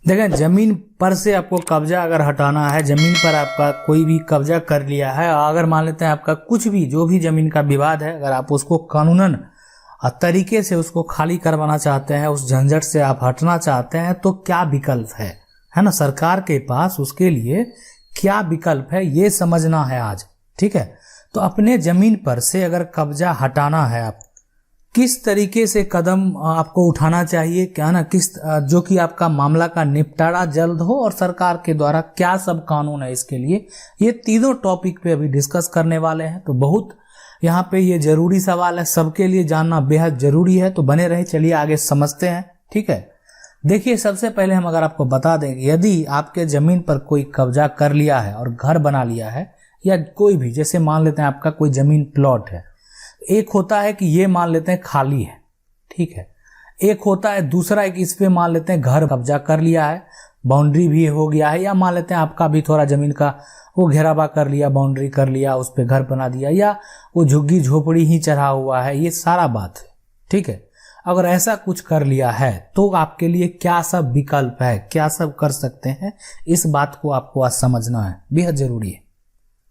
देखें, जमीन पर से आपको कब्जा अगर हटाना है, जमीन पर आपका कोई भी कब्जा कर लिया है, अगर मान लेते हैं आपका कुछ भी जो भी जमीन का विवाद है, अगर आप उसको कानूनन तरीके से उसको खाली करवाना चाहते हैं, उस झंझट से आप हटना चाहते हैं, तो क्या विकल्प है ना, सरकार के पास उसके लिए क्या विकल्प है ये समझना है आज। ठीक है, तो अपने जमीन पर से अगर कब्जा हटाना है, आप किस तरीके से कदम आपको उठाना चाहिए, क्या ना, किस जो कि आपका मामला का निपटारा जल्द हो और सरकार के द्वारा क्या सब कानून है इसके लिए, ये तीनों टॉपिक पे अभी डिस्कस करने वाले हैं। तो बहुत यहाँ पे ये जरूरी सवाल है, सबके लिए जानना बेहद जरूरी है, तो बने रहे, चलिए आगे समझते हैं। ठीक है, देखिए सबसे पहले हम अगर आपको बता दें, यदि आपके जमीन पर कोई कब्जा कर लिया है और घर बना लिया है, या कोई भी, जैसे मान लेते हैं आपका कोई जमीन प्लॉट है, एक होता है कि ये मान लेते हैं खाली है, ठीक है, एक होता है दूसरा, एक इस पे मान लेते हैं घर कब्जा कर लिया है, बाउंड्री भी हो गया है, या मान लेते हैं आपका भी थोड़ा जमीन का वो घेरावा कर लिया, बाउंड्री कर लिया, उस पे घर बना दिया, या वो झुग्गी झोपड़ी ही चढ़ा हुआ है, ये सारा बात है। ठीक है, अगर ऐसा कुछ कर लिया है तो आपके लिए क्या सब विकल्प है, क्या सब कर सकते हैं, इस बात को आपको आज समझना है, बेहद जरूरी है।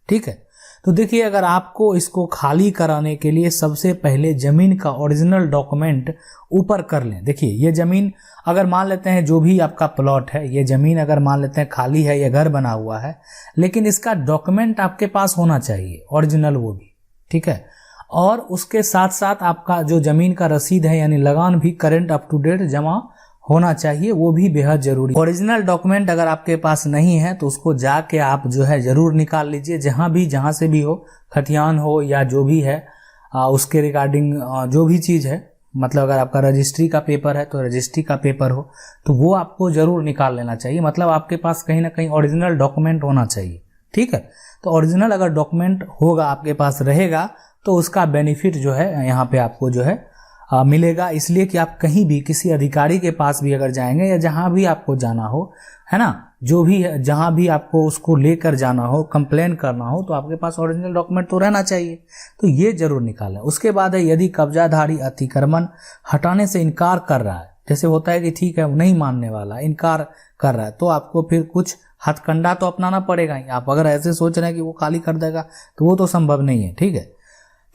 ठीक है, तो देखिए, अगर आपको इसको खाली कराने के लिए सबसे पहले जमीन का ओरिजिनल डॉक्यूमेंट ऊपर कर लें। देखिए, ये जमीन अगर मान लेते हैं जो भी आपका प्लॉट है, ये जमीन अगर मान लेते हैं खाली है, ये घर बना हुआ है, लेकिन इसका डॉक्यूमेंट आपके पास होना चाहिए ओरिजिनल, वो भी। ठीक है, और उसके साथ साथ आपका जो जमीन का रसीद है यानी लगान भी करंट अप टू डेट जमा होना चाहिए, वो भी बेहद जरूरी। ओरिजिनल डॉक्यूमेंट अगर आपके पास नहीं है तो उसको जाके आप जो है जरूर निकाल लीजिए, जहां से भी हो, खतियान हो या जो भी है, उसके रिगार्डिंग जो भी चीज है, मतलब अगर आपका रजिस्ट्री का पेपर है तो रजिस्ट्री का पेपर हो तो वो आपको जरूर निकाल लेना चाहिए, मतलब आपके पास कहीं ना कहीं ओरिजिनल डॉक्यूमेंट होना चाहिए। ठीक है, तो ओरिजिनल अगर डॉक्यूमेंट होगा, आपके पास रहेगा, तो उसका बेनिफिट जो है यहाँ पे आपको जो है मिलेगा, इसलिए कि आप कहीं भी किसी अधिकारी के पास भी अगर जाएंगे या जहां भी आपको जाना हो, है ना, जो भी है, जहां भी आपको उसको लेकर जाना हो, कंप्लेन करना हो, तो आपके पास ओरिजिनल डॉक्यूमेंट तो रहना चाहिए, तो ये जरूर निकालें। उसके बाद है, यदि कब्जाधारी अतिक्रमण हटाने से इनकार कर रहा है, जैसे होता है कि ठीक है वो नहीं मानने वाला, इनकार कर रहा है, तो आपको फिर कुछ हथकंडा तो अपनाना पड़ेगा ही। आप अगर ऐसे सोच रहे हैं कि वो खाली कर देगा तो वो तो संभव नहीं है। ठीक है,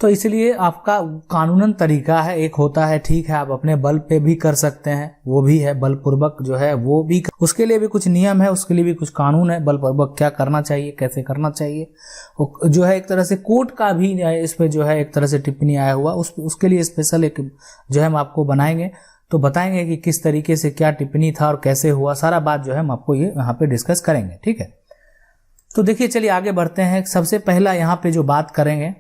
तो इसलिए आपका कानूनन तरीका है, एक होता है, ठीक है, आप अपने बल पे भी कर सकते हैं, वो भी है बलपूर्वक जो है, वो भी, उसके लिए भी कुछ नियम है, उसके लिए भी कुछ कानून है, बलपूर्वक क्या करना चाहिए, कैसे करना चाहिए, जो है एक तरह से कोर्ट का भी इस पे जो है एक तरह से टिप्पणी आया हुआ, उसके लिए स्पेशल एक जो है हम आपको बनाएंगे, तो बताएंगे कि किस तरीके से क्या टिप्पणी था और कैसे हुआ, सारा बात जो है हम आपको ये यहाँ पे डिस्कस करेंगे। ठीक है, तो देखिए चलिए आगे बढ़ते हैं। सबसे पहला यहाँ पे जो बात करेंगे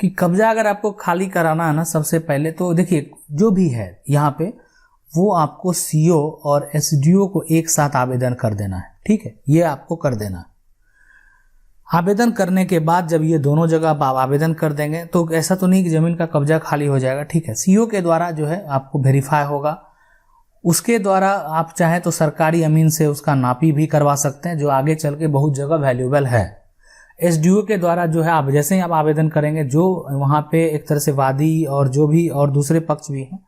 कि कब्जा अगर आपको खाली कराना है ना, सबसे पहले तो देखिए जो भी है यहाँ पे, वो आपको सीओ और एसडीओ को एक साथ आवेदन कर देना है। ठीक है, ये आपको कर देना है। आवेदन करने के बाद जब ये दोनों जगह आप आवेदन कर देंगे तो ऐसा तो नहीं कि जमीन का कब्जा खाली हो जाएगा। ठीक है, सीओ के द्वारा जो है आपको वेरीफाई होगा, उसके द्वारा आप चाहें तो सरकारी अमीन से उसका नापी भी करवा सकते हैं, जो आगे चल के बहुत जगह वैल्यूएबल है। एसडीओ के द्वारा जो है आप जैसे ही आप आवेदन करेंगे, जो वहाँ पे एक तरह से वादी और जो भी और दूसरे पक्ष भी हैं,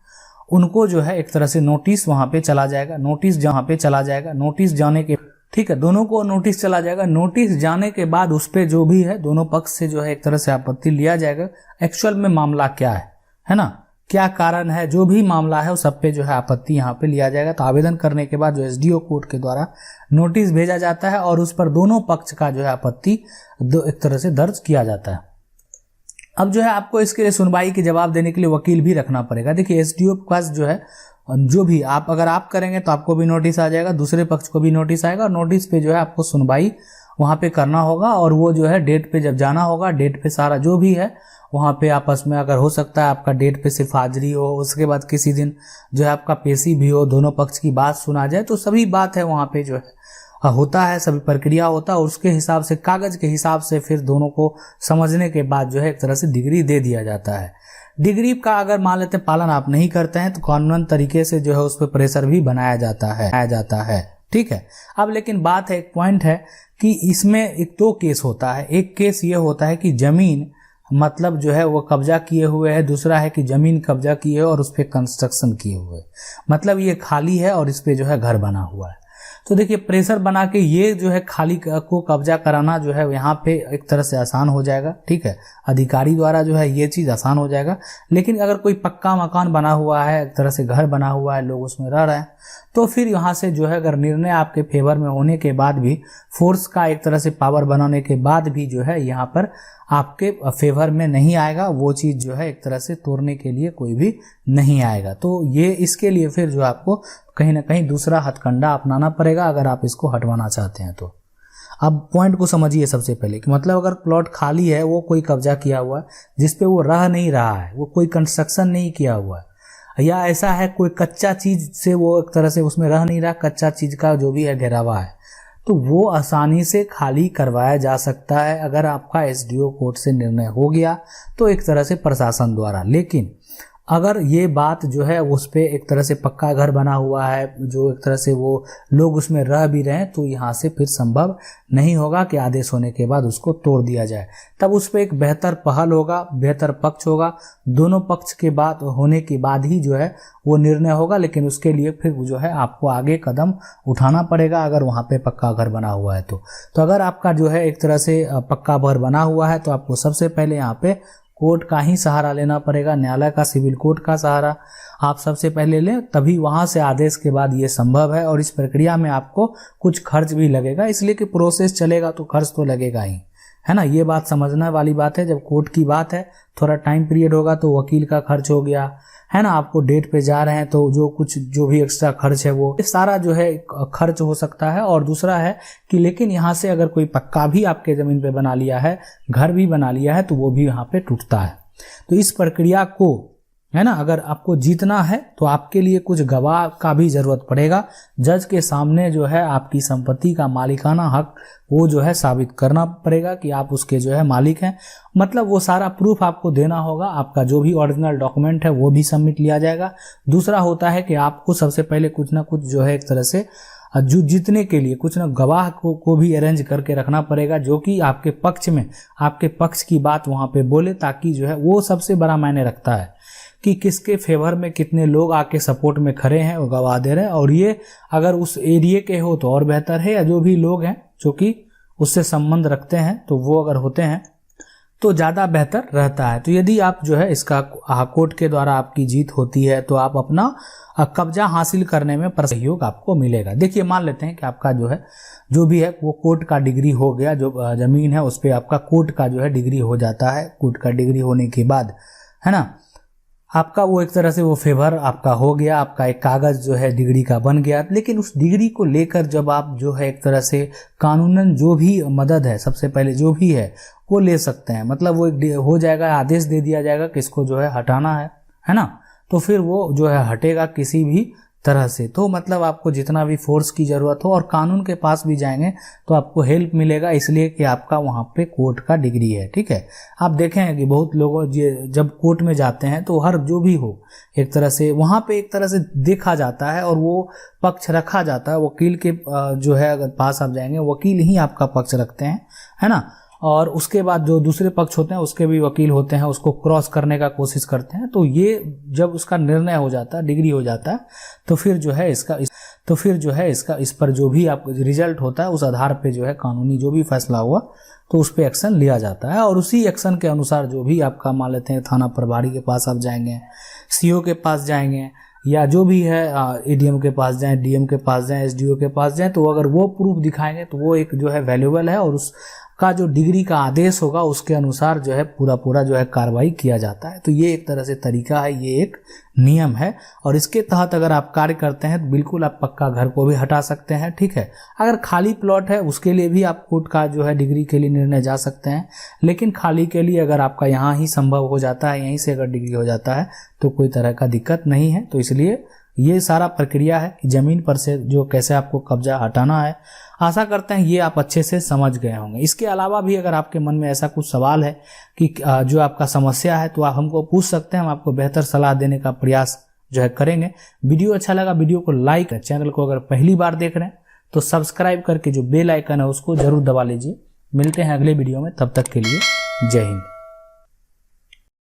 उनको जो है एक तरह से नोटिस वहाँ पे चला जाएगा, नोटिस जहाँ पे चला जाएगा, नोटिस जाने के, ठीक है, दोनों को नोटिस चला जाएगा, नोटिस जाने के बाद उस पे जो भी है दोनों पक्ष से जो है एक तरह से आपत्ति लिया जाएगा, एक्चुअल में मामला क्या है ना, क्या कारण है, जो भी मामला है उस सब पे जो है आपत्ति यहाँ पे लिया जाएगा। तो आवेदन करने के बाद जो एसडीओ कोर्ट के द्वारा नोटिस भेजा जाता है और उस पर दोनों पक्ष का जो है आपत्ति एक तरह से दर्ज किया जाता है। अब जो है आपको इसके लिए सुनवाई की जवाब देने के लिए वकील भी रखना पड़ेगा। देखिए एसडीओ के पास जो है जो भी आप अगर आप करेंगे तो आपको भी नोटिस आ जाएगा, दूसरे पक्ष को भी नोटिस आएगा, और नोटिस पे जो है आपको सुनवाई वहाँ पे करना होगा, और वो जो है डेट पे जब जाना होगा, डेट पे सारा जो भी है वहाँ पे आपस में, अगर हो सकता है आपका डेट पे सिर्फ हाजिरी हो, उसके बाद किसी दिन जो है आपका पेशी भी हो, दोनों पक्ष की बात सुना जाए, तो सभी बात है वहाँ पे जो है होता है, सभी प्रक्रिया होता है, और उसके हिसाब से कागज के हिसाब से फिर दोनों को समझने के बाद जो है एक तरह से डिग्री दे दिया जाता है। डिग्री का अगर मान लेते हैं पालन आप नहीं करते हैं तो कानूनन तरीके से जो है उस पर प्रेशर भी बनाया जाता है। ठीक है, अब लेकिन बात है, एक पॉइंट है कि इसमें एक दो केस होता है। एक केस ये होता है कि जमीन मतलब जो है वो कब्जा किए हुए है, दूसरा है कि जमीन कब्जा किए और उस पर कंस्ट्रक्शन किए हुए, मतलब ये खाली है और इस पे जो है घर बना हुआ है। तो देखिए प्रेशर बना के ये जो है खाली को कब्जा कराना जो है यहाँ पे एक तरह से आसान हो जाएगा, ठीक है, अधिकारी द्वारा जो है ये चीज़ आसान हो जाएगा। लेकिन अगर कोई पक्का मकान बना हुआ है, एक तरह से घर बना हुआ है, लोग उसमें रह रहे हैं, तो फिर यहाँ से जो है अगर निर्णय आपके फेवर में होने के बाद भी, फोर्स का एक तरह से पावर बनाने के बाद भी जो है यहाँ पर आपके फेवर में नहीं आएगा, वो चीज़ जो है एक तरह से तोड़ने के लिए कोई भी नहीं आएगा। तो ये इसके लिए फिर जो आपको कहीं ना कहीं दूसरा हथकंडा अपनाना पड़ेगा अगर आप इसको हटवाना चाहते हैं तो। अब पॉइंट को समझिए सबसे पहले कि मतलब अगर प्लॉट खाली है, वो कोई कब्जा किया हुआ है जिसपे वो रह नहीं रहा है, वो कोई कंस्ट्रक्शन नहीं किया हुआ है, या ऐसा है कोई कच्चा चीज से वो एक तरह से उसमें रह नहीं रहा, कच्चा चीज का जो भी है घेरावा है, तो वो आसानी से खाली करवाया जा सकता है अगर आपका एसडीओ कोर्ट से निर्णय हो गया तो एक तरह से प्रशासन द्वारा। लेकिन अगर ये बात जो है उस पर एक तरह से पक्का घर बना हुआ है, जो एक तरह से वो लोग उसमें रह भी रहे हैं, तो यहाँ से फिर संभव नहीं होगा कि आदेश होने के बाद उसको तोड़ दिया जाए। तब उस पर एक बेहतर पहल होगा, बेहतर पक्ष होगा, दोनों पक्ष के बात होने के बाद ही जो है वो निर्णय होगा। लेकिन उसके लिए फिर जो है आपको आगे कदम उठाना पड़ेगा अगर वहाँ पे पक्का घर बना हुआ है तो अगर आपका जो है एक तरह से पक्का घर बना हुआ है तो आपको सबसे पहले यहाँ पे कोर्ट का ही सहारा लेना पड़ेगा, न्यायालय का, सिविल कोर्ट का सहारा आप सबसे पहले लें, तभी वहाँ से आदेश के बाद ये संभव है। और इस प्रक्रिया में आपको कुछ खर्च भी लगेगा, इसलिए कि प्रोसेस चलेगा तो खर्च तो लगेगा ही, है ना। ये बात समझने वाली बात है। जब कोर्ट की बात है, थोड़ा टाइम पीरियड होगा तो वकील का खर्च हो गया, है ना, आपको डेट पे जा रहे हैं तो जो भी एक्स्ट्रा खर्च है वो सारा जो है खर्च हो सकता है। और दूसरा है कि लेकिन यहाँ से अगर कोई पक्का भी आपके ज़मीन पे बना लिया है, घर भी बना लिया है, तो वो भी यहाँ पे टूटता है। तो इस प्रक्रिया को, है ना, अगर आपको जीतना है तो आपके लिए कुछ गवाह का भी जरूरत पड़ेगा। जज के सामने जो है आपकी संपत्ति का मालिकाना हक वो जो है साबित करना पड़ेगा कि आप उसके जो है मालिक हैं। मतलब वो सारा प्रूफ आपको देना होगा, आपका जो भी ओरिजिनल डॉक्यूमेंट है वो भी सबमिट लिया जाएगा। दूसरा होता है कि आपको सबसे पहले कुछ ना कुछ जो है एक तरह से जो जीतने के लिए कुछ ना गवाह को भी अरेंज करके रखना पड़ेगा, जो कि आपके पक्ष में आपके पक्ष की बात वहाँ पे बोले, ताकि जो है वो सबसे बड़ा मायने रखता है कि किसके फेवर में कितने लोग आके सपोर्ट में खड़े हैं और गवाह दे रहे हैं। और ये अगर उस एरिया के हो तो और बेहतर है, या जो भी लोग हैं जो कि उससे संबंध रखते हैं तो वो अगर होते हैं तो ज़्यादा बेहतर रहता है। तो यदि आप जो है इसका कोर्ट के द्वारा आपकी जीत होती है तो आप अपना कब्जा हासिल करने में सहयोग आपको मिलेगा। देखिए मान लेते हैं कि आपका जो है जो भी है वो कोर्ट का डिग्री हो गया, जो ज़मीन है उस पर आपका कोर्ट का जो है डिग्री हो जाता है। कोर्ट का डिग्री होने के बाद, है ना, आपका वो एक तरह से वो फेवर आपका हो गया, आपका एक कागज जो है डिग्री का बन गया। लेकिन उस डिग्री को लेकर जब आप जो है एक तरह से कानूनन जो भी मदद है सबसे पहले जो भी है वो ले सकते हैं। मतलब वो एक हो जाएगा, आदेश दे दिया जाएगा कि इसको जो है हटाना है ना, तो फिर वो जो है हटेगा किसी भी तरह से। तो मतलब आपको जितना भी फोर्स की ज़रूरत हो और कानून के पास भी जाएंगे तो आपको हेल्प मिलेगा, इसलिए कि आपका वहाँ पे कोर्ट का डिग्री है। ठीक है, आप देखें कि बहुत लोगों जब कोर्ट में जाते हैं तो हर जो भी हो एक तरह से वहाँ पे एक तरह से देखा जाता है और वो पक्ष रखा जाता है। वकील के जो है अगर पास आप जाएंगे, वकील ही आपका पक्ष रखते हैं, है ना। और उसके बाद जो दूसरे पक्ष होते हैं उसके भी वकील होते हैं, उसको क्रॉस करने का कोशिश करते हैं। तो ये जब उसका निर्णय हो जाता है, डिग्री हो जाता है, तो फिर जो है इसका इस पर जो भी आप रिजल्ट होता है उस आधार पे जो है कानूनी जो भी फैसला हुआ तो उस पर एक्शन लिया जाता है। और उसी एक्शन के अनुसार जो भी आपका मान लेते हैं थाना प्रभारी के पास आप जाएंगे, सीओ के पास जाएंगे, या जो भी है एडीएम के पास जाएं, डीएम के पास जाएं, एसडीओ के पास जाएं, तो अगर वो प्रूफ दिखाएंगे तो वो एक जो है वैल्यूएबल है और उसका जो डिग्री का आदेश होगा उसके अनुसार जो है पूरा जो है कार्रवाई किया जाता है। तो ये एक तरह से तरीका है, ये एक नियम है और इसके तहत अगर आप कार्य करते हैं तो बिल्कुल आप पक्का घर को भी हटा सकते हैं। ठीक है, अगर खाली प्लॉट है उसके लिए भी आप कोर्ट का जो है डिग्री के लिए निर्णय जा सकते हैं, लेकिन खाली के लिए अगर आपका यहाँ ही संभव हो जाता है, यहीं से अगर डिग्री हो जाता है तो कोई तरह का दिक्कत नहीं है। तो इसलिए ये सारा प्रक्रिया है कि ज़मीन पर से जो कैसे आपको कब्जा हटाना है। आशा करते हैं ये आप अच्छे से समझ गए होंगे। इसके अलावा भी अगर आपके मन में ऐसा कुछ सवाल है कि जो आपका समस्या है तो आप हमको पूछ सकते हैं, हम आपको बेहतर सलाह देने का प्रयास जो है करेंगे। वीडियो अच्छा लगा वीडियो को लाइक, चैनल को अगर पहली बार देख रहे हैं तो सब्सक्राइब करके जो बेल आइकन है उसको जरूर दबा लीजिए। मिलते हैं अगले वीडियो में, तब तक के लिए जय हिंद।